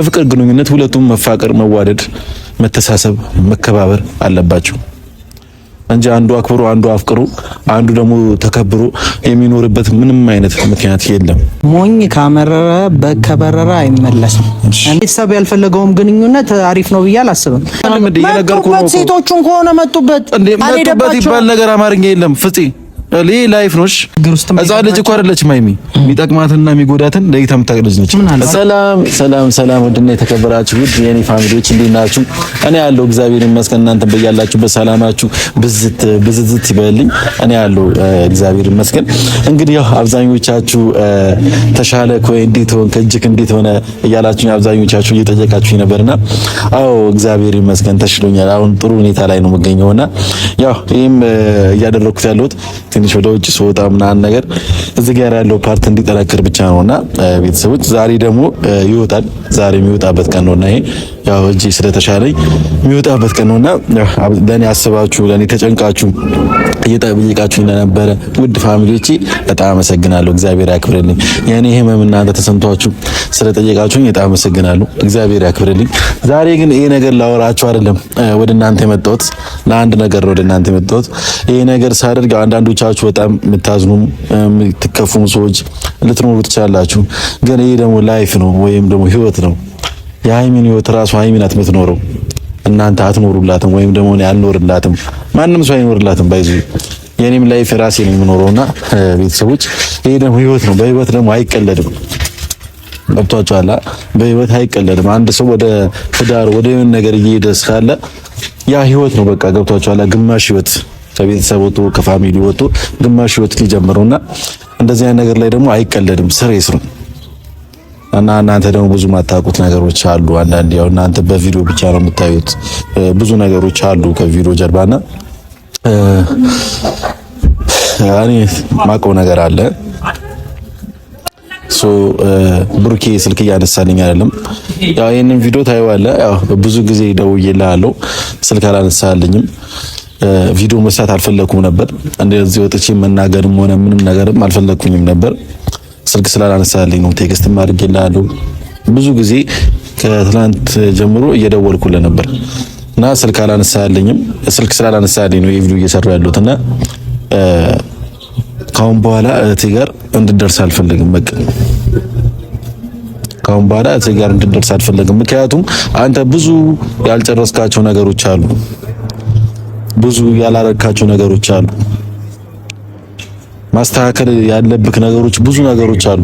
በፍቅር ግንኙነት ሁለቱም መፋቀር፣ መዋደድ፣ መተሳሰብ፣ መከባበር አለባቸው እንጂ አንዱ አክብሮ አንዱ አፍቅሮ አንዱ ደግሞ ተከብሮ የሚኖርበት ምንም አይነት ምክንያት የለም። ሞኝ ካመረረ በከበረረ አይመለስም። ቤተሰብ ያልፈለገውም ግንኙነት አሪፍ ነው ብዬ አላስብም። ሴቶቹን ከሆነ መጡበት ይባል ነገር አማርኛ የለም ፍፄ ላይፍ ነሽ እዛ ልጅ እኮ አይደለችም ማይሚ የሚጠቅማትና የሚጎዳትን ለይታ የምታውቅ ነች። ሰላም ወድና የተከበራችሁ ውድ የኔ ፋሚሊዎች እንዴት ናችሁ? እኔ ያለው እግዚአብሔር ይመስገን። እናንተ በያላችሁበት ሰላማችሁ ብዝት ይበልኝ። እኔ ያለው እግዚአብሔር ይመስገን። እንግዲህ ያው አብዛኞቻችሁ ተሻለ ኮይ እንዴት ሆነ ከእጅክ እንዴት ሆነ እያላችሁ አብዛኞቻችሁ እየጠየቃችሁ ነበርና አዎ እግዚአብሔር ይመስገን ተሽሎኛል። አሁን ጥሩ ሁኔታ ላይ ነው የምገኘውና ያው ይሄም እያደረኩት ያለሁት ትንሽ ወደ ውጭ ስወጣ ምናምን ነገር እዚህ ጋር ያለው ፓርት እንዲጠነክር ብቻ ነውና ቤተሰቦች ዛሬ ደግሞ ይወጣል። ዛሬ የሚወጣበት ቀን ነውና ይሄ ያው እጂ ስለተሻለኝ የሚወጣበት ቀን ነውና ለኔ አስባችሁ ለኔ ተጨንቃችሁ እየጠበቃችሁ ነበር ውድ ፋሚሊዎቼ በጣም አመሰግናለሁ። እግዚአብሔር ያክብርልኝ። የኔ ህመም እናንተ ተሰምቷችሁ ስለጠየቃችሁኝ በጣም አመሰግናለሁ። እግዚአብሔር ያክብርልኝ። ዛሬ ግን ይሄ ነገር ላወራችሁ አይደለም ወደ እናንተ የመጣሁት ለአንድ ነገር ነው ወደ እናንተ የመጣሁት። ይሄ ነገር ሳደርግ አንዳንዶቻችሁ በጣም የምታዝኑም የምትከፉም ሰዎች ልትኖሩ ትችላላችሁ። ግን ይሄ ደግሞ ላይፍ ነው ወይም ደግሞ ህይወት ነው። የሃይሚን ህይወት ራሱ ሃይሚን አትምትኖረው እናንተ አትኖሩላትም ወይም ደግሞ እኔ አልኖርላትም። ማንም ሰው አይኖርላትም። ባይዙ የኔም ላይፍ ራሴ ነው የምኖረውና ቤተሰቦች ይሄ ደግሞ ህይወት ነው። በህይወት ደግሞ አይቀለድም። ገብቷችኋል? በህይወት አይቀለድም። አንድ ሰው ወደ ትዳር ወደ የሆነ ነገር እየሄደ ካለ ያ ህይወት ነው በቃ። ገብቷችኋል? ግማሽ ህይወት ከቤተሰብ ወጥቶ ከፋሚሊ ወጥቶ ግማሽ ህይወት ሊጀምሩና እንደዚህ አይነት ነገር ላይ ደግሞ አይቀለድም። ስሬስ ነው እና እናንተ ደግሞ ብዙ ማታውቁት ነገሮች አሉ። አንዳንዴ ያው እናንተ በቪዲዮ ብቻ ነው የምታዩት። ብዙ ነገሮች አሉ ከቪዲዮ ጀርባና እኔ ማውቀው ነገር አለ። ብሩኬ ስልክ እያነሳልኝ አይደለም። ያው ይሄንን ቪዲዮ ታየዋለህ። ያው ብዙ ጊዜ ደውዬልሃለሁ ስልክ አላነሳልኝም። ቪዲዮ መስራት አልፈለኩም ነበር። እንደዚህ ወጥቼ መናገርም ሆነ ምንም ነገርም አልፈለኩኝም ነበር። ስልክ ስላላነሳልኝ ነው። ቴክስትም አድርጌልሃለሁ ብዙ ጊዜ ከትላንት ጀምሮ እየደወልኩልህ ነበር እና ስልክ አላነሳልኝም። ስልክ ስላላነሳልኝ ነው የቪዲዮ እየሰራሁ ያለሁትና ካሁን በኋላ እህቴ ጋር እንድደርስ አልፈልግም። በቃ ካሁን በኋላ እህቴ ጋር እንድደርስ አልፈልግም። ምክንያቱም አንተ ብዙ ያልጨረስካቸው ነገሮች አሉ። ብዙ ያላረካቸው ነገሮች አሉ። ማስተካከል ያለብክ ነገሮች ብዙ ነገሮች አሉ።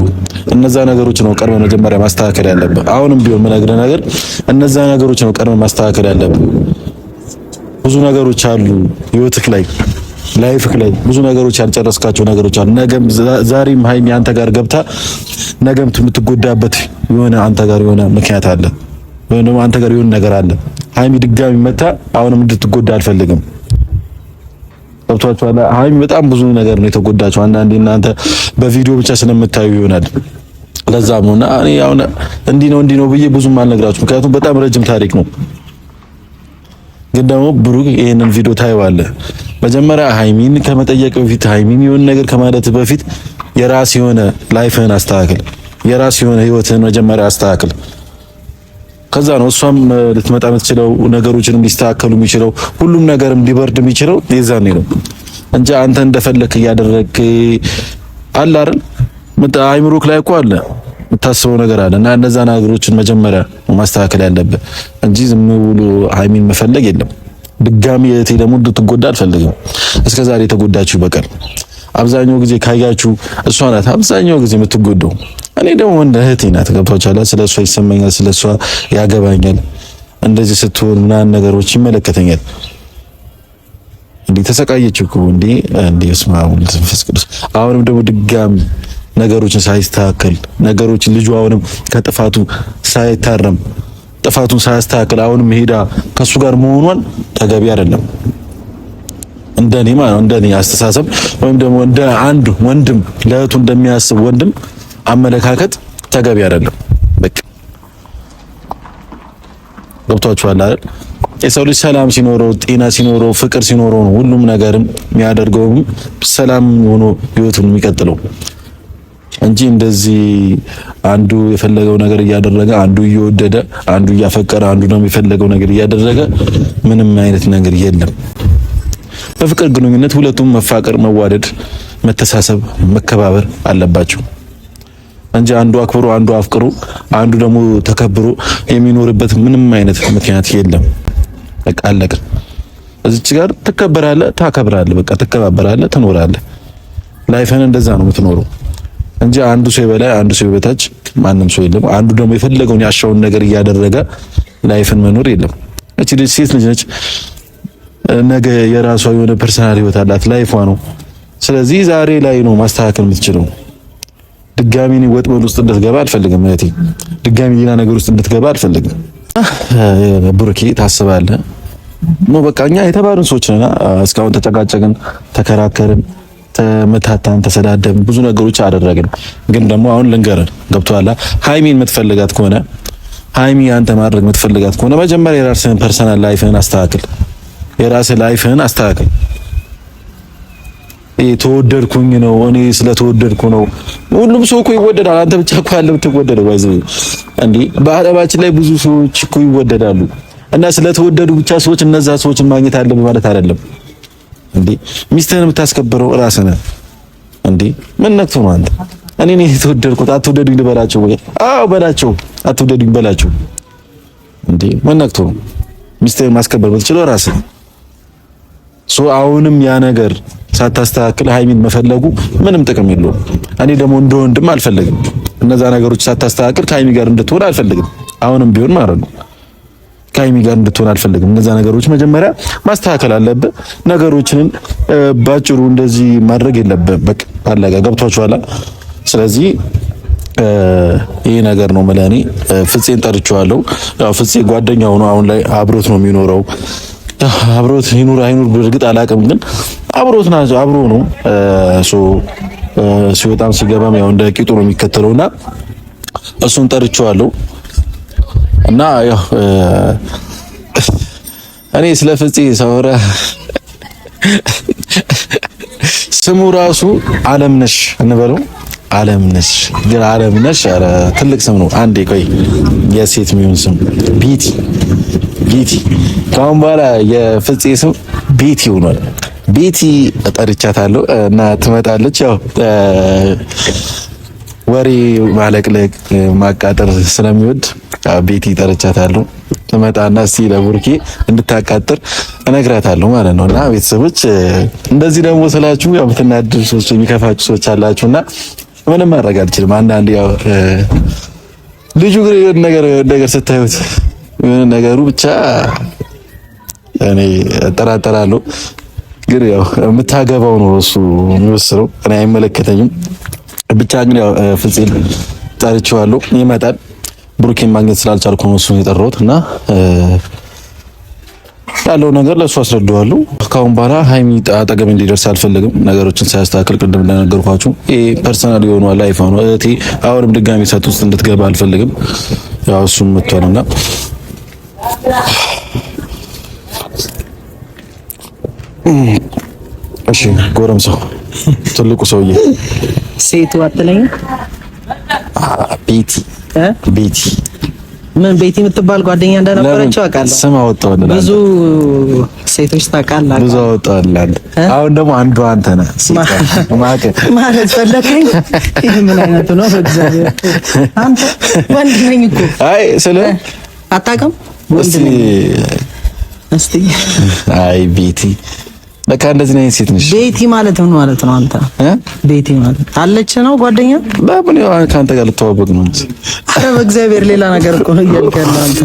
እነዛ ነገሮች ነው ቀድመህ መጀመሪያ ማስተካከል ያለብህ። አሁንም ቢሆን የምነግርህ ነገር እነዛ ነገሮች ነው ቀድመህ ማስተካከል ያለብህ። ብዙ ነገሮች አሉ ህይወትክ ላይ ላይፍክ ላይ ብዙ ነገሮች ያልጨረስካቸው ነገሮች አሉ። ነገም ዛሬም ሃይሚ አንተ ጋር ገብታ ነገም የምትጎዳበት የሆነ አንተ ጋር የሆነ ምክንያት አለ ወይ ደግሞ አንተ ጋር የሆነ ነገር አለ። ሃይሚ ድጋሚ መታ አሁንም እንድትጎዳ አልፈልግም። ገብቷችኋል? ሃይሚ በጣም ብዙ ነገር ነው የተጎዳችው። አንዳንዴ እናንተ በቪዲዮ ብቻ ስለምታዩ ይሆናል። ለዛም ነውና እኔ አሁን እንዲህ ነው ብዬ ብዙም አልነግራችሁም። ምክንያቱም በጣም ረጅም ታሪክ ነው። ግን ደግሞ ብሩክ ይሄንን ቪዲዮ ታይዋለህ። መጀመሪያ ሃይሚን ከመጠየቅ በፊት ሃይሚን የሆነ ነገር ከማለት በፊት የራስ የሆነ ላይፍህን አስተካክል። የራስ የሆነ ህይወትህን መጀመሪያ አስተካክል። ከዛ ነው እሷም ልትመጣ የምትችለው ነገሮችንም ሊስተካከሉ የሚችለው ሁሉም ነገርም ሊበርድ የሚችለው የዛኔ ነው እንጂ አንተ እንደፈለክ እያደረግክ አለ አይደል? አይምሮክ ላይ እኮ አለ የምታስበው ነገር አለ እና እነዛ ነገሮችን መጀመሪያ ማስተካከል ያለብህ እንጂ ዝም ብሎ ሃይሚን መፈለግ የለም። ድጋሚ እህቴ ደግሞ እንድትጎዳ አልፈልግም። እስከዛሬ ተጎዳችሁ በቀር አብዛኛው ጊዜ ካያችሁ እሷ ናት አብዛኛው ጊዜ የምትጎዳው። እኔ ደግሞ እንደ እህቴ ናት። ገብቷችኋል? ስለሷ ይሰማኛል፣ ስለሷ ያገባኛል። እንደዚህ ስትሆን ምናምን ነገሮች ይመለከተኛል። እንዴ ተሰቃየች እኮ እንዴ ስማው መንፈስ ቅዱስ። አሁንም ደግሞ ድጋሚ ነገሮችን ሳይስተካከል ነገሮችን ልጁ አሁንም ከጥፋቱ ሳይታረም ጥፋቱን ሳያስተካክል አሁንም ሄዳ ከሱ ጋር መሆኗን ተገቢ አይደለም። እንደኔ ማለት እንደኔ አስተሳሰብ ወይም ደግሞ እንደ አንድ ወንድም ለእህቱ እንደሚያስብ ወንድም አመለካከት ተገቢ አይደለም። በቃ ገብቷችኋል አይደል? የሰው ልጅ ሰላም ሲኖረው ጤና ሲኖረው ፍቅር ሲኖረው ነው ሁሉም ነገርም የሚያደርገውም ሰላም ሆኖ ህይወቱን የሚቀጥለው እንጂ እንደዚህ አንዱ የፈለገው ነገር እያደረገ አንዱ እየወደደ አንዱ እያፈቀረ አንዱ ደግሞ የፈለገው ነገር እያደረገ ምንም አይነት ነገር የለም። በፍቅር ግንኙነት ሁለቱም መፋቀር፣ መዋደድ፣ መተሳሰብ፣ መከባበር አለባቸው እንጂ አንዱ አክብሮ አንዱ አፍቅሮ አንዱ ደግሞ ተከብሮ የሚኖርበት ምንም አይነት ምክንያት የለም። በቃ አለቀ። እዚች ጋር ትከበራለህ፣ ታከብራለህ፣ በቃ ትከባበራለህ፣ ትኖራለህ። ላይፍን እንደዛ ነው የምትኖረው እንጂ አንዱ ሰው በላይ አንዱ ሰው በታች ማንም ሰው የለም። አንዱ ደግሞ የፈለገውን ያሻውን ነገር እያደረገ ላይፍን መኖር የለም። እቺ ልጅ ሴት ልጅ ነች። ነገ የራሷ የሆነ ፐርሰናል ህይወት አላት፣ ላይፏ ነው። ስለዚህ ዛሬ ላይ ነው ማስተካከል የምትችለው። ድጋሚ ነው ወጥመድ ውስጥ እንድትገባ አልፈልግም እህቴ። ድጋሚ ሌላ ነገር ውስጥ እንድትገባ አልፈልግም። ብሩኬ ታስባለህ ነው በቃ እኛ የተባሉን ሰዎች ነና እስካሁን ተጨቃጨቅን፣ ተከራከርን፣ ተመታታን፣ ተሰዳደብን፣ ብዙ ነገሮች አደረግን። ግን ደግሞ አሁን ልንገርህ ገብቶሃል። ሃይሚን የምትፈልጋት ከሆነ ሃይሚ አንተ ማድረግ የምትፈልጋት ከሆነ መጀመሪያ የራስህን ፐርሰናል ላይፍህን አስተካክል። የራስህ ላይፍህን አስተካክል። ተወደድኩኝ ነው እኔ ስለተወደድኩ ነው። ሁሉም ሰው እኮ ይወደዳል። አንተ ብቻ እኮ ያለው ትወደደው ባይዘው እንዴ። በዓለማችን ላይ ብዙ ሰዎች እኮ ይወደዳሉ እና ስለተወደዱ ብቻ ሰዎች እነዛ ሰዎችን ማግኘት አለብህ ማለት አይደለም እንዴ። ሚስትህን የምታስከብረው ራስህ ነህ እንዴ። ምን ነክቶ ነው አንተ? እኔ ነኝ የተወደድኩት አትወደዱኝ ልበላቸው ወይ? አዎ በላቸው፣ አትወደዱኝ በላቸው እንዴ። ምን ነክቶ ነው? ሚስትህን ማስከበር ብትችለው ራስህ ሶ አሁንም ያ ነገር ሳታስተካክል ሃይሚን መፈለጉ ምንም ጥቅም የለውም። እኔ ደግሞ እንደ ወንድም አልፈልግም እነዛ ነገሮች ሳታስተካክል ከሃይሚ ጋር እንድትሆን አልፈልግም። አሁንም ቢሆን ማለት ነው ከሃይሚ ጋር እንድትሆን አልፈልግም። እነዛ ነገሮች መጀመሪያ ማስተካከል አለብህ። ነገሮችን ባጭሩ እንደዚህ ማድረግ የለብህም። በቃ አለቀ። ገብቷችኋል? ስለዚህ ይሄ ነገር ነው ማለት እኔ ፍፄን ጠርቼዋለሁ። ያው ፍፄ ጓደኛው ነው፣ አሁን ላይ አብሮት ነው የሚኖረው። አብሮት ይኑር አይኑር በእርግጥ አላውቅም፣ ግን አብሮት ናቸው፣ አብሮ ነው። ሲወጣም ሲገባም ያው እንደ ቂጡ ነው የሚከተለውና እሱን ጠርቼዋለሁ እና ያው እኔ ስለ ፍፄ ሳወራ ስሙ ራሱ አለምነሽ እንበለው። አለምነሽ ግን አለምነሽ ኧረ ትልቅ ስም ነው። አንዴ ቆይ የሴት የሚሆን ስም ቤቲ ካሁን በኋላ የፍፄ ስም ቤቲ ሆኗል። ቤቲ ጠርቻታለሁ እና ትመጣለች። ያው ወሬ ማለቅለቅ ማቃጠር ስለሚወድ ቤቲ ጠርቻታለሁ። ትመጣና እስቲ ለቡርኬ እንድታቃጥር እነግራታለሁ ማለት ነው። እና ቤተሰቦች እንደዚህ ደግሞ ስላችሁ ያው የምትናደዱ ሰዎች የሚከፋችሁ ሰዎች አላችሁና ምንም ማድረግ አልችልም። አንዳንዴ ያው ልጁ ግን ነገር ስታዩት የሆነ ነገሩ ብቻ እኔ እጠራጠራለሁ። ግን ያው የምታገባው ነው እሱ የሚወስነው፣ እኔ አይመለከተኝም። ብቻ ግን ያው ፍፄን ጠርቼዋለሁ፣ ይመጣል። ብሩኬን ማግኘት ስላልቻልኩ ነው እሱን የጠራሁት እና ያለው ነገር ለእሱ አስረዳዋለሁ። ካሁን በኋላ ሃይሚ አጠገብ እንዲደርስ አልፈልግም። ነገሮችን ሳያስተካክል ቅድም እንደነገርኳችሁ ይሄ ፐርሰናል የሆነ ላይፍ ነው። እህቴ አሁንም ድጋሚ ሰጥ ውስጥ እንድትገባ አልፈልግም። ያው እሱም መጥቷልና እሺ ጎረምሳው ትልቁ ሰውዬ ሴቱ አትለኝ ቤቲ ምን ቤቲ የምትባል ጓደኛ እንደነበረችው አውቃለሁ። ስም አወጣሁልህ። ብዙ ሴቶች ታውቃለህ። ብዙ አወጣሁልህ። አሁን ደግሞ አንዱ አንተ ነህ ማለት ፈለከኝ። ይሄ ምን አይነቱ ነው? በእግዚአብሔር አንተ ወንድ ነኝ እኮ። አይ ስለ አታውቅም ወንድ ነኝ። እስቲ አይ ቤቲ በቃ እንደዚህ ነው ሴት ነሽ። ቤቲ ማለት ምን ማለት ነው? አንተ ቤቲ ማለት አለች ነው ጓደኛ? በምን ያው ካንተ ጋር ልተዋወቅ ነው እንጂ። አረ በእግዚአብሔር ሌላ ነገር እኮ ነው እያልከኝ አንተ።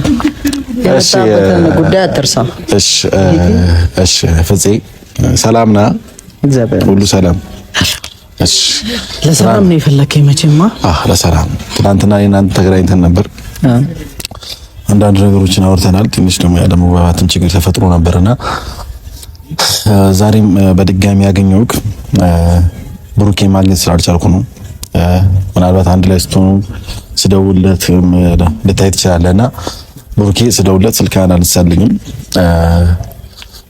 የመጣበትን ጉዳይ አትርሳ። እሺ ፍፄ ሰላም ና? እግዚአብሔር ሁሉ ሰላም። እሺ ለሰላም ነው የፈለከኝ መቼማ? ለሰላም ትናንትና እናንተ ተገናኝተን ነበር። አንዳንድ ነገሮችን አውርተናል። ትንሽ ደግሞ ያለመግባባትን ችግር ተፈጥሮ ነበርና ዛሬም በድጋሚ ያገኘሁት ብሩኬ ማግኘት ስላልቻልኩ ነው። ምናልባት አንድ ላይ ስትሆኑ ስደውልለት ልታይ ትችላለህና ብሩኬ ስደውልለት ስልክ አላነሳልኝም።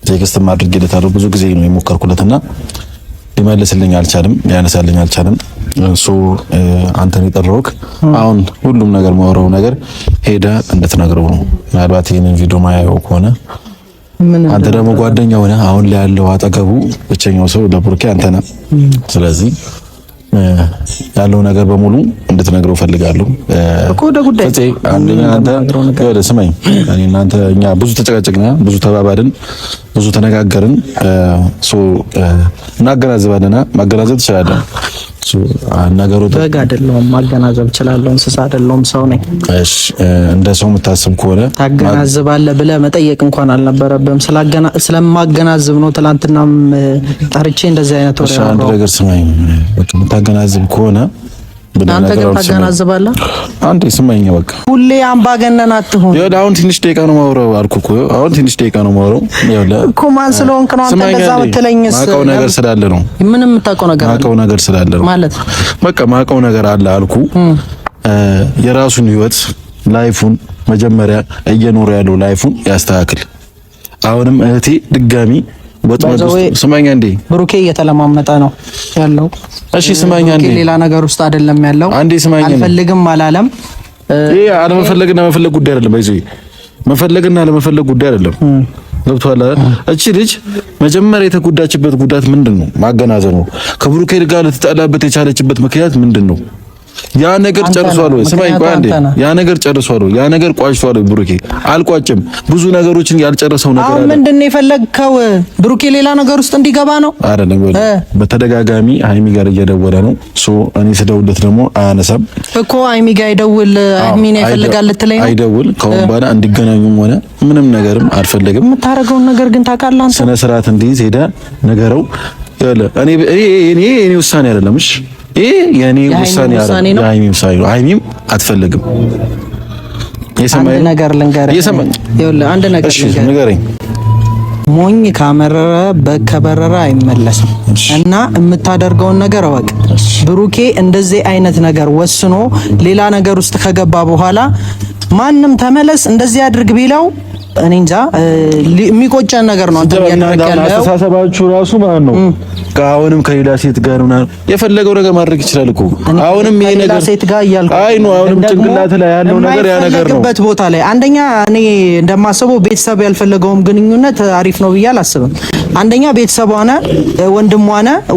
ቴክስት ማድረግለታለሁ ብዙ ጊዜ ነው የሞከርኩለትና ሊመልስልኝ አልቻለም፣ ሊያነሳልኝ አልቻለም። አንተን የጠራሁት አሁን ሁሉም ነገር ማወራው ነገር ሄደ እንድትነግረው ነው። ምናልባት ይሄንን ቪዲዮ ማያየው ከሆነ አንተ ደግሞ ጓደኛው ነህ። አሁን ላይ ያለው አጠገቡ ብቸኛው ሰው ለብሩኬ አንተ ነህ። ስለዚህ ያለው ነገር በሙሉ እንድትነግረው ፈልጋለሁ እኮ ጉዳይ አንደኛ አንተ ወደ ስማኝ እናንተ እኛ ብዙ ተጨቃጨቅና ብዙ ተባባልን ብዙ ተነጋገርን እናገናዝባለና ማገናዘብ ትችላለህ ነገሩ በግ አይደለም ማገናዘብ እችላለሁ እንስሳ አይደለም ሰው ነኝ እሺ እንደ ሰው የምታስብ ከሆነ ታገናዝባለህ ብለህ መጠየቅ እንኳን አልነበረብህም ስለማገናዝብ ነው ትላንትናም ጠርቼ እንደዚህ አይነት ወሬ ነው አንድ ነገር ስማኝ የምታገናዝብ ከሆነ አንተ ግን ታገናዝባለህ አንተ ስማኝ በቃ ሁሌ አምባገነን አትሁን ይኸውልህ አሁን ትንሽ ደቂቃ ነው ማውራው አልኩህ እኮ አሁን ትንሽ ደቂቃ ነው ማውራው ይኸውልህ እኮ ማን ስለሆንክ ነው አንተ እንደዛ የምትለኝስ ማቀው ነገር ስላለ ነው ምንም የምታውቀው ነገር አለ ማቀው ነገር ስላለ ነው ማለት በቃ ማቀው ነገር አለ አልኩህ የራሱን ህይወት ላይፉን መጀመሪያ እየኖረ ያለው ላይፉን ያስተካክል አሁንም እህቴ ድጋሚ ወጥመድ ስማኛ እንዴ ብሩኬ እየተለማመጠ ነው ያለው እሺ ስማኛ እንዴ ሌላ ነገር ውስጥ አይደለም ያለው አንዴ ስማኛ አልፈልግም አላለም ይሄ አለመፈለግና መፈለግ ጉዳይ አይደለም ባይዚ መፈለግና ለመፈለግ ጉዳይ አይደለም ገብቷል እቺ ልጅ መጀመሪያ የተጎዳችበት ጉዳት ምንድነው ማገናዘብ ነው ከብሩኬ ጋር ልትጣላበት የቻለችበት ምክንያት ምንድነው ያ ነገር ጨርሷል ወይ ስማኝ ቆይ አንዴ ያ ነገር ጨርሷል ወይ ያ ነገር ቋጭቷል ወይ ብሩኬ አልቋጭም ብዙ ነገሮችን ያልጨረሰው ነገር አለ ምንድነው የፈለግከው ብሩኬ ሌላ ነገር ውስጥ እንዲገባ ነው አይደለም በተደጋጋሚ ሃይሚ ጋር እየደወለ ነው እኔ ስደውልለት ደግሞ አያነሳም እኮ ሃይሚ ጋር ይደውል ሃይሚን ይፈልጋል ልትለኝ ነው አይደውል ከሆነ ባላ እንዲገናኙም ሆነ ምንም ነገርም አልፈልግም የምታረገውን ነገር ግን ታውቃለህ አንተ ስነ ስርዓት እንዲይዝ ሄዳ ነገረው ያለ እኔ ውሳኔ አይደለም እሺ የኔ ውሳኔ አይደለም የሃይሚ ውሳኔ ነው ሃይሚም አትፈልግም የሰማይ ነገር ልንገርህ ይኸውልህ አንድ ነገር ልንገርህ ንገረኝ ሞኝ ካመረረ በከበረረ አይመለስም እና የምታደርገውን ነገር አወቅ ብሩኬ እንደዚህ አይነት ነገር ወስኖ ሌላ ነገር ውስጥ ከገባ በኋላ ማንም ተመለስ እንደዚህ አድርግ ቢለው እኔ እንጃ የሚቆጨን ነገር ነው አንተ ያደረጋለው አስተሳሰባችሁ ራሱ ማለት ነው አሁንም ከሌላ ሴት ጋር ነው የፈለገው ነገር ማድረግ ይችላል እኮ አሁንም ይሄ ነገር ሴት ጋር ያልኩ አይ ነው አሁንም ጭንቅላት ላይ ያለው ነገር ያ ነገር ነው በት ቦታ ላይ አንደኛ እኔ እንደማስበው ቤተሰብ ያልፈለገውም ግንኙነት አሪፍ ነው ብዬ አላስብም አንደኛ ቤተሰብ ሆነ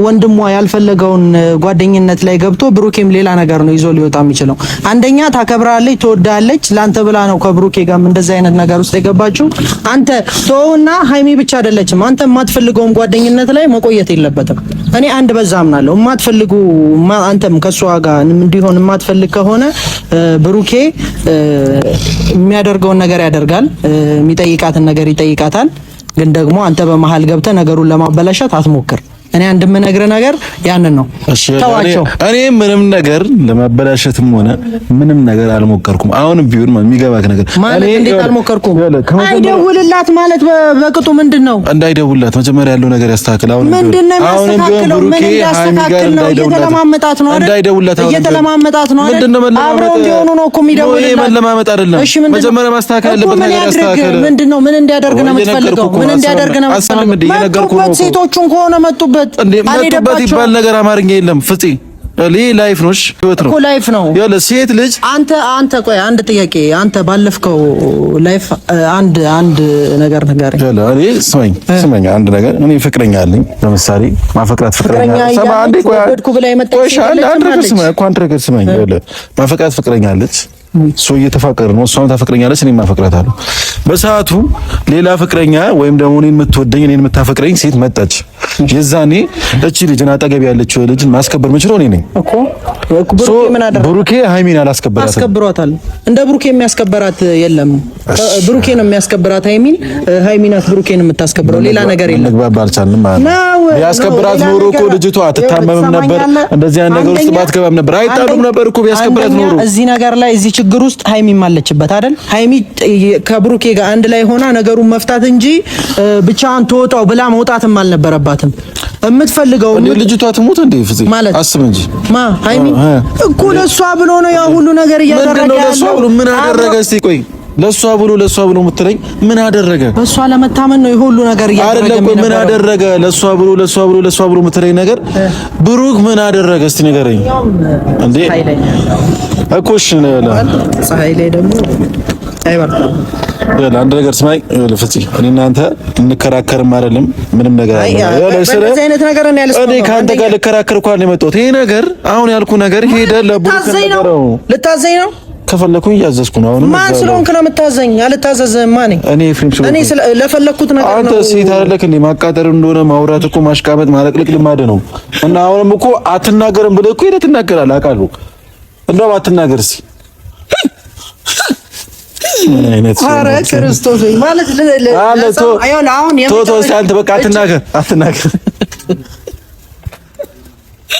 ወንድሟ ያልፈለገውን ጓደኝነት ላይ ገብቶ ብሩኬም ሌላ ነገር ነው ይዞ ሊወጣ የሚችለው አንደኛ ታከብራለች ትወዳለች ላንተ ብላ ነው ከብሩኬ ጋር እንደዚህ አይነት ነገር ውስጥ የገባችው አንተ ተውና ሃይሚ ብቻ አይደለችም አንተ የማትፈልገውም ጓደኝነት ላይ መቆየት የለበትም እኔ አንድ በዛ አምናለሁ የማትፈልጉ አንተም ከሷ ጋር እንዲሆን የማትፈልግ ከሆነ ብሩኬ የሚያደርገውን ነገር ያደርጋል የሚጠይቃትን ነገር ይጠይቃታል ግን ደግሞ አንተ በመሃል ገብተህ ነገሩን ለማበላሸት አትሞክር እኔ አንድምነግርህ ነገር ያንን ነው ተዋቸው እኔ ምንም ነገር ለማበላሸትም ሆነ ምንም ነገር አልሞከርኩም አሁን ቢሆን የሚገባክ ነገር እኔ እንዴት አልሞከርኩም አይደውልላት ማለት በቅጡ ምንድነው እንዳይደውልላት መጀመሪያ ያለው ነገር ያስተካክል አሁን ምንድነው ምን ያስተካክል ነው እየተለማመጣት ነው እየተለማመጣት ነው አብረው እንዲሆኑ ነው እኮ የሚደውልላት ይሄ መለማመጥ አይደለም መጀመሪያ ማስተካከል ያለበት ነገር ያስተካክል ምንድነው ምን እንዲያደርግ ነው የምትፈልገው ምን እንዲያደርግ ነው የምትፈልገው ሴቶቹን ከሆነ መጡበት መጡበት ይባል ነገር አማርኛ የለም ፍፄ ላይፍ ነው ህይወት ነው እኮ ላይፍ ነው ያለ ሴት ልጅ አንተ ቆይ አንድ ጥያቄ አንተ ባለፍከው ላይፍ አንድ ነገር ንገረኝ እኔ ስማኝ አንድ ነገር እኔ ፍቅረኛ አለኝ ለምሳሌ ማፈቅራት ፍቅረኛ ሰማ አንዴ ቆይ አንድ ነገር ስማኝ ማፈቅራት ፍቅረኛ አለች ሰው እየተፋቀረ ነው እሷም ታፈቅረኛለች እኔም አፈቅራታለሁ በሰዓቱ ሌላ ፍቅረኛ ወይም ደግሞ እኔን የምትወደኝ እኔን የምታፈቅረኝ ሴት መጣች የዛኔ እቺ ልጅን አጠገብ ያለችው ልጅን ማስከበር የምችለው እኔ ነኝ እኮ ብሩኬ ሃይሚን አስከብሯታል እንደ ብሩኬ የሚያስከበራት የለም ብሩኬ ነው የሚያስከብራት ሃይሚናት ብሩኬን የምታስከብረው ሌላ ነገር የለም መግባባት አልቻልንም ማለት ነው ቢያስከብራት ኖሮ እኮ ልጅቷ አትታመምም ነበር እንደዚህ አይነት ነገር ውስጥ ባትገባም ነበር አይጣሉም ነበር እኮ ቢያስከብራት ኖሮ እዚህ ነገር ላይ እዚህ ችግር ውስጥ ሃይሚ ማለችበት አይደል ሃይሚ ከብሩኬ ጋር አንድ ላይ ሆና ነገሩን መፍታት እንጂ ብቻዋን ተወጣው ብላ መውጣትም አልነበረባትም የምትፈልገው ልጅቷ ትሞት እንዴ ፍፄ አስብ እንጂ ሃይሚ እኮ ለሷ ብሎ ነው ያ ሁሉ ነገር እያደረገ ያለው ምን አደረገ እስቲ ቆይ ለሷ ብሎ የምትለኝ ምን አደረገ? በሷ ለመታመን ነው የሁሉ ነገር ያደረገ። ምን አደረገ? ለሷ ብሎ የምትለኝ ነገር ብሩክ ምን አደረገ? እስቲ ንገረኝ እንዴ እኮ እሺ ነው ፀሐይ ላይ ደግሞ አይበርታም። አንድ ነገር ስማኝ ፍፄ፣ እኔ እናንተ እንከራከርም አይደለም ምንም ነገር እኔ ከአንተ ጋር ልከራከር እንኳን የመጣሁት ይሄ ነገር አሁን ያልኩ ነገር ሄደ ለብሩክ ነገረው። ልታዘኝ ነው ከፈለኩኝ እያዘዝኩ ነው። አሁን ማን ስለሆንክ ነው የምታዘኝ? አልታዘዝህም። ማን እኔ ፍሬም ስለሆንኩ እኔ ለፈለኩት ነገር ነው። አንተ ሴት አይደለክ እንዴ? ማቃጠር እንደሆነ ማውራት እኮ ማሽቃበጥ ማለቅለቅ ልማድ ነው። እና አሁንም እኮ አትናገርም ብለህ እኮ ሄደህ ትናገራለህ። አውቃለሁ። እንደውም አትናገር እስኪ ምን አይነት ሰው ኧረ ክርስቶስ ማለት አሁን አንተ በቃ አትናገር።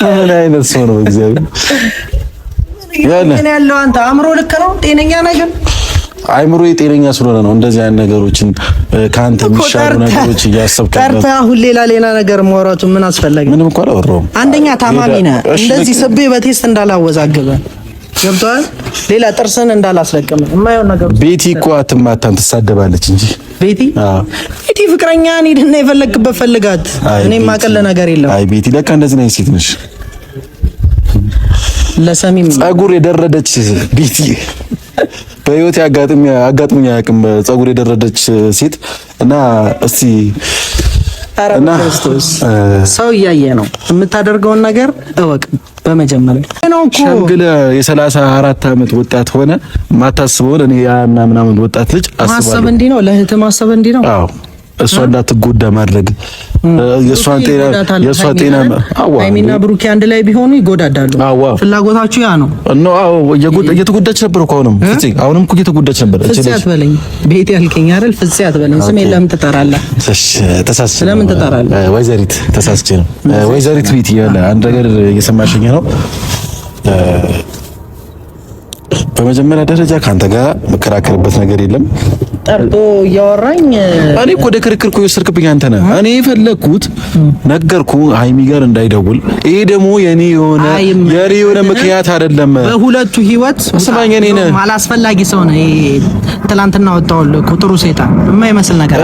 ምን አይነት ሰው ነው እግዚአብሔር ያለው? አንተ አእምሮ ልክ ነው? ጤነኛ ነህ? ግን አእምሮ ጤነኛ ስለሆነ ነው እንደዚህ አይነት ነገሮችን ካንተ የሚሻሉ ነገሮች እያሰብክ ቀርታ አሁን ሌላ ነገር ማውራቱ ምን አስፈላጊ? ምንም እንኳን አወራሁም። አንደኛ ታማሚ ነህ። እንደዚህ ስቤ በቴስት እንዳላወዛግበ ገብቶሃል? ሌላ ጥርስን እንዳላስለቅም የማይሆን ነገር ቤቲ እኮ አትማታም ትሳደባለች እንጂ ቤቲ ፍቅረኛን ሂድና የፈለግበት ፈልጋት። እኔ የማቀለ ነገር የለም። አይ ቤቲ ለካ እንደዚህ ነው ሴት ነሽ። ለሰሚም ጸጉር የደረደች ቤቲ በህይወት አጋጥሞኝ አያውቅም። ጸጉር የደረደች ሴት እና እስቲ እና ሰው እያየ ነው የምታደርገውን ነገር እወቅ። በመጀመሪያ ነው እኮ ሸምግለ የ34 ዓመት ወጣት ሆነ ማታስበው እኔ ያ ምናምን ወጣት ልጅ ማሰብ እንዲህ ነው። ለእህት ማሰብ እንዲህ ነው። አዎ እሷ እንዳትጎዳ ማድረግ የሷን ጤና ሃይሚና ብሩኬ አንድ ላይ ቢሆኑ ይጎዳዳሉ። ፍላጎታችሁ ያ ነው። አዎ እየተጎዳች ነበር እኮ አሁንም እኮ እየተጎዳች ነበር። ፍፄ አትበለኝ ቤት ያልከኝ አይደል? ፍፄ አትበለኝ። ስሜን ለምን ትጠራለህ? ተሳስቼ ለምን ትጠራለህ? ወይዘሪት ተሳስቼ ነው። ወይዘሪት ቤት ያለ አንድ ነገር እየሰማሽኝ ነው። በመጀመሪያ ደረጃ ካንተ ጋር መከራከርበት ነገር የለም። ጠርቶ እያወራኝ እኔ እኮ ወደ ክርክር እኮ የወሰድክብኝ አንተ ነህ። እኔ የፈለኩት ነገርኩ ሃይሚ ጋር እንዳይደውል። ይሄ ደግሞ የኔ የሆነ ምክንያት አይደለም። በሁለቱ ህይወት ስማኝ፣ እኔ ነህ ማላስፈላጊ ሰው ነህ። ትላንትና ወጣሁልህ እኮ ጥሩ ሴጣን የማይመስል ነገር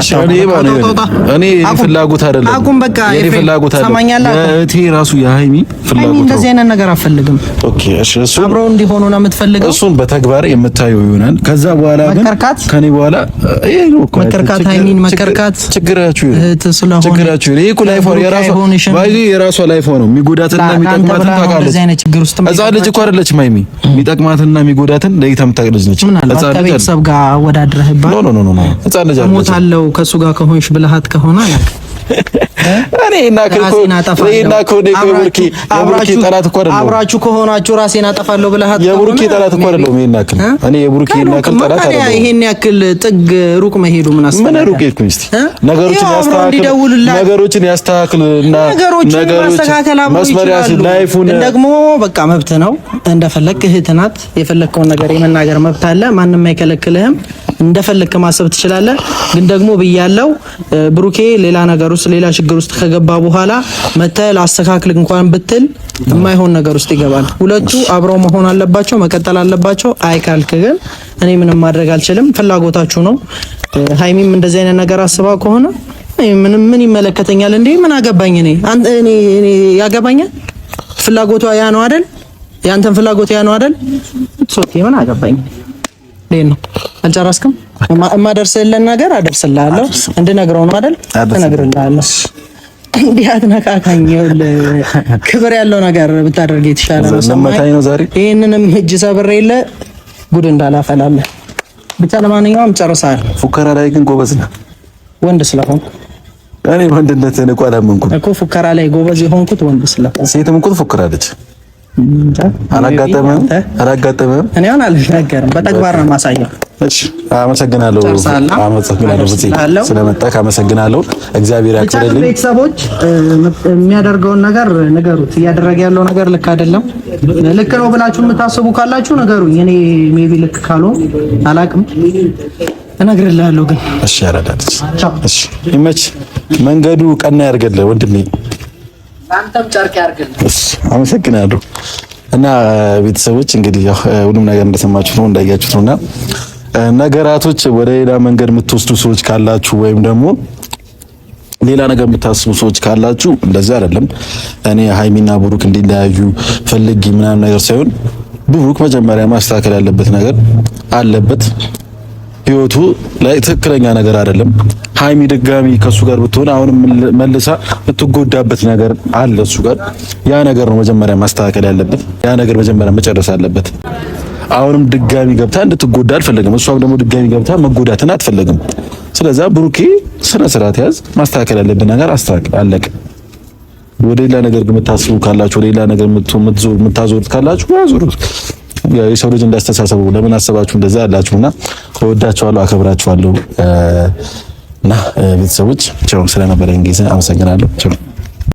እኔ ፍላጎት አይደለም። አቁም በቃ የኔ ፍላጎት አይደለም። እቴ ራሱ የሃይሚ ፍላጎት እንደዚህ አይነት ነገር አፈልግም። ኦኬ እሺ፣ እሱ አብረው እንዲሆኑ ነው የምትፈልገው። እሱን በተግባር የምታየው ይሆናል። ከዛ በኋላ ግን ከኔ በኋላ መከርካት ሃይሚን መከርካት ችግራችሁ ይሄ እኮ ላይፍ የራሷ ላይፍ ነው። የሚጎዳትና የሚጠቅማትን ታውቃለች። ሕፃን ልጅ እኮ አይደለችም ሃይሚ። የሚጠቅማትና የሚጎዳትን ለይታ የምታውቅ ልጅ ነች። ከቤተሰብ ጋር አወዳድረህባት ኖ ሕፃን ልጅ አይደለችም። እሞታለሁ ከእሱ ጋር ከሆንሽ ብልሃት ከሆነ አብራችሁ ከሆናችሁ ራሴን አጠፋለሁ ብለሃት የቡሩኬ ጠላት እኮ አይደለም። ይሄን ያክል ጥግ ሩቅ መሄዱ ምን አስፈለገ? ምን ሩቅ ሄድኩኝ? እስቲ ነገሮችን ያስተካክልና መስመሪያ ላይፉን ደግሞ በቃ መብት ነው። እንደፈለክ እህት ናት። የፈለከውን ነገር የመናገር መብት አለ። ማንም አይከለክልህም። እንደፈለክ ማሰብ ትችላለህ። ግን ደግሞ ብያለው ብሩኬ ሌላ ነገር ውስጥ ሌላ ችግር ውስጥ ከገባ በኋላ መተል አስተካክል እንኳን ብትል የማይሆን ነገር ውስጥ ይገባል። ሁለቱ አብረው መሆን አለባቸው፣ መቀጠል አለባቸው። አይካልክ ግን እኔ ምንም ማድረግ አልችልም። ፍላጎታችሁ ነው። ሃይሚም እንደዚህ አይነት ነገር አስባ ከሆነ ምን ይመለከተኛል እንዴ? ምን አገባኝ እኔ ያገባኛል? ፍላጎቷ ያ ነው አይደል? ያንተን ፍላጎት ያ ነው አይደል? ሶኬ ምን አገባኝ? ነው አልጨረስክም? የማደርስልህን ነገር አደርስልሃለሁ። እንድነግረው ነው አይደል? እነግርልሃለሁ። እንዲህ አትነካካኝ። ክብር ያለው ነገር ብታደርግ የተሻለ ነው። ሰማኸኝ ነው ዛሬ ይሄንንም እጅ ሰብሬ የለ ጉድ እንዳላፈላለህ ብቻ። ለማንኛውም ጨርሰሃል። ፉከራ ላይ ግን ጎበዝ ነህ። ወንድ ስለሆንኩ እኔ ወንድነትህን እኮ አላመንኩም እኮ። ፉከራ ላይ ጎበዝ የሆንኩት ወንድ ስለሆንኩ። ሴትም እኮ ትፎክራለች። አላጋጠመም? እኔ አሁን አልናገርም፣ በተግባር ነው የማሳየው። እሺ፣ አመሰግናለሁ ስለመጣህ አመሰግናለሁ። እግዚአብሔር ያክብርልኝ። ቤተሰቦች የሚያደርገውን ነገር ንገሩት። እያደረገ ያለው ነገር ልክ አይደለም። ልክ ነው ብላችሁ የምታስቡ ካላችሁ ንገሩኝ። እኔ ሜቢ ልክ ካልሆነ አላውቅም፣ እነግርልሃለሁ። ግን እሺ፣ ያረዳልሽ። እሺ፣ ይመች። መንገዱ ቀና ያርገልህ ወንድሜ። አንተም ጨርቅ ያርግልህ። አመሰግናለሁ። እና ቤተሰቦች እንግዲህ ያው ሁሉም ነገር እንደሰማችሁት ነው እንዳያችሁት ነውና ነገራቶች ወደ ሌላ መንገድ የምትወስዱ ሰዎች ካላችሁ ወይም ደግሞ ሌላ ነገር የምታስቡ ሰዎች ካላችሁ እንደዛ አይደለም። እኔ ሃይሚና ብሩክ እንዲለያዩ ፈልጊ ምናምን ነገር ሳይሆን ብሩክ መጀመሪያ ማስተካከል ያለበት ነገር አለበት። ህይወቱ ላይ ትክክለኛ ነገር አይደለም። ሃይሚ ድጋሚ ከሱ ጋር ብትሆን አሁንም መልሳ የምትጎዳበት ነገር አለ እሱ ጋር። ያ ነገር ነው መጀመሪያ ማስተካከል ያለበት። ያ ነገር መጀመሪያ መጨረስ አለበት። አሁንም ድጋሚ ገብታ እንድትጎዳ አልፈልግም። እሷም ደግሞ ድጋሚ ገብታ መጎዳትን አትፈልግም። ስለዚህ ብሩኬ ስነ ስርዓት ያዝ። ማስተካከል ያለብን ነገር አስተካክል፣ አለቀ። ወደ ሌላ ነገር የምታስቡ ካላችሁ ወደ ሌላ ነገር የምታዞሩት ካላችሁ ያዞሩት። የሰው ልጅ እንዳስተሳሰቡ ለምን አሰባችሁ እንደዛ ያላችሁና እወዳችኋለሁ፣ አከብራችኋለሁ እና ቤተሰቦች ቻው። ስለነበረን ጊዜ አመሰግናለሁ። ቻው።